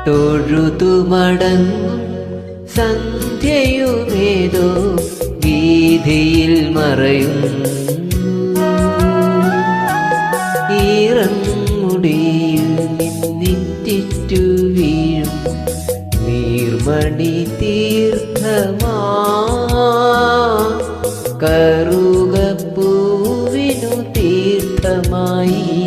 തൊഴുതു മടങ്ങും സന്ധ്യയുമേതോ വീഥിയിൽ മറയുന്നു. ഈറൻമുടിയിൽ നിന്നിറ്റിറ്റു വീഴും നീർമണി തീർത്ഥമാ കറുകപ്പൂവിനു തീർത്ഥമായി.